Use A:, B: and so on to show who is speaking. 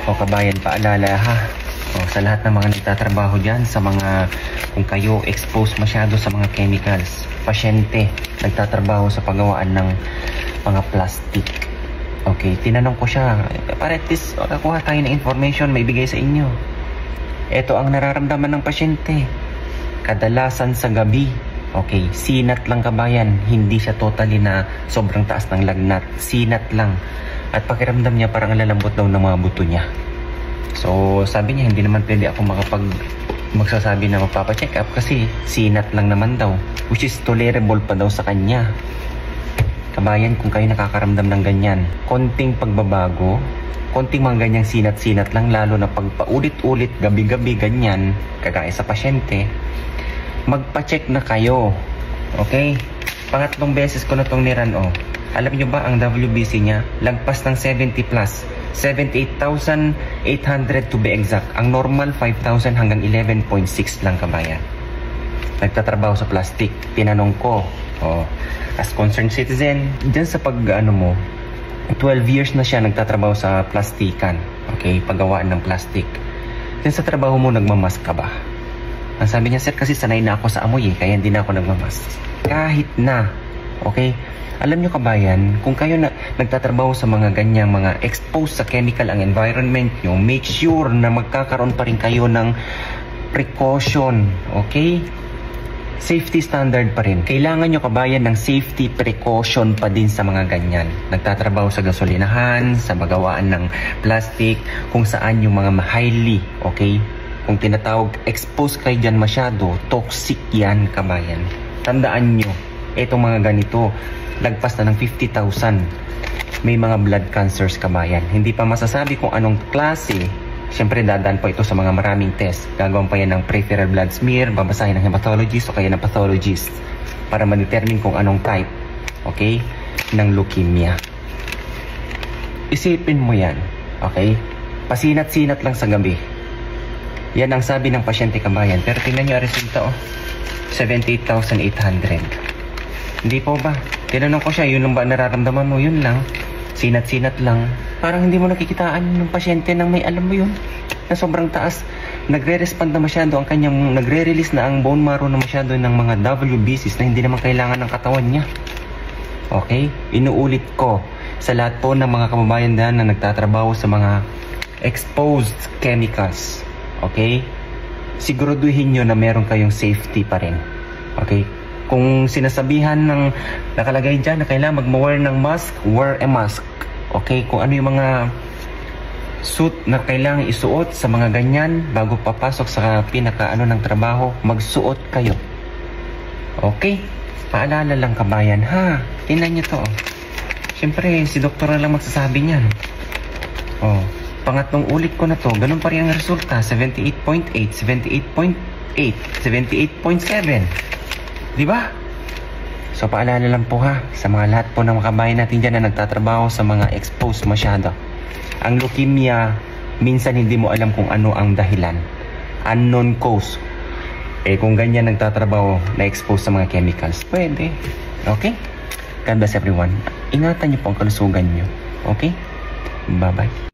A: O kabayan, paalala ha. O, sa lahat ng mga nagtatrabaho dyan, sa mga, kung kayo exposed masyado sa mga chemicals, pasyente, nagtatrabaho sa paggawaan ng mga plastic. Okay, tinanong ko siya, para at least kuha tayo ng information, may bigay sa inyo. Ito ang nararamdaman ng pasyente. Kadalasan sa gabi, okay, sinat lang kabayan, hindi siya totally na sobrang taas ng lagnat, sinat lang. At pakiramdam niya parang lalambot daw ng mga buto niya. So sabi niya hindi naman pwede ako magsasabi na magpapacheck up kasi sinat lang naman daw, which is tolerable pa daw sa kanya. Kabayan, kung kayo nakakaramdam ng ganyan, konting pagbabago, konting mga ganyang sinat-sinat lang, lalo na pag paulit-ulit, gabi-gabi ganyan, kagaya sa pasyente, magpacheck na kayo. Okay? Pangatlong beses ko na itong niran, oh. Alam nyo ba ang WBC niya? Lagpas ng 70 plus. 78,800 to be exact. Ang normal 5,000 hanggang 11.6 lang kabayan. Nagtatrabaho sa plastic. Tinanong ko, oh, as concerned citizen, dyan sa pag-ano mo, 12 years na siya nagtatrabaho sa plastikan. Okay? Paggawaan ng plastic. Dyan sa trabaho mo, nagmamask ka ba? Ang sabi niya, sir, kasi sanay na ako sa amoy kaya hindi na ako nagmamask. Kahit na, okay? Alam nyo kabayan, kung kayo nagtatrabaho sa mga ganyang mga exposed sa chemical ang environment nyo, make sure na magkakaroon pa rin kayo ng precaution, okay? Safety standard pa rin. Kailangan nyo kabayan ng safety precaution pa din sa mga ganyan. Nagtatrabaho sa gasolinahan, sa magawaan ng plastic, kung saan yung mga highly, okay? Kung tinatawag, exposed kayo dyan masyado, toxic yan kabayan. Tandaan nyo, itong mga ganito, lagpas na ng 50,000. May mga blood cancers kabayan. Hindi pa masasabi kung anong klase. Siyempre dadaan pa ito sa mga maraming test. Gagawin pa yan ng peripheral blood smear, babasahin ng hematologist o kaya ng pathologist para ma-determine kung anong type, okay, ng leukemia. Isipin mo yan, okay? Pasinat-sinat lang sa gabi. Yan ang sabi ng pasyente kabayan. Pero tingnan nyo ang resulta, oh. 78,800. Hindi po ba? Tinanong ko siya, yun lang ba nararamdaman mo? Yun lang. Sinat-sinat lang. Parang hindi mo nakikitaan ng pasyente nang may alam mo yun. Na sobrang taas. Nagre-respond na masyado ang kanyang, nagre-release na ang bone marrow na masyado ng mga WBCs na hindi naman kailangan ng katawan niya. Okay? Inuulit ko sa lahat po ng mga kababayan dyan na nagtatrabaho sa mga exposed chemicals. Okay? Siguraduhin nyo na meron kayong safety pa rin. Okay? Kung sinasabihan ng nakalagay dyan na kailangan mag-wear ng mask, wear a mask. Okay? Kung ano yung mga suit na kailangan isuot sa mga ganyan bago papasok sa pinaka-ano ng trabaho, magsuot kayo. Okay? Paalala lang kabayan, ha? Tingnan nyo to. Siyempre, si doktor na lang magsasabi niyan. Oh, pangatlong ulit ko na to, ganun pa rin ang resulta. 78.8, 78.8, 78.7. Diba? So paalala lang po ha, sa mga lahat po ng mga kabayan natin dyan na nagtatrabaho sa mga exposed masyado. Ang leukemia, minsan hindi mo alam kung ano ang dahilan. Unknown cause. Eh kung ganyan nagtatrabaho na exposed sa mga chemicals, pwede. Okay? God bless everyone. Ingatan niyo po ang kalusugan niyo. Okay? Bye-bye.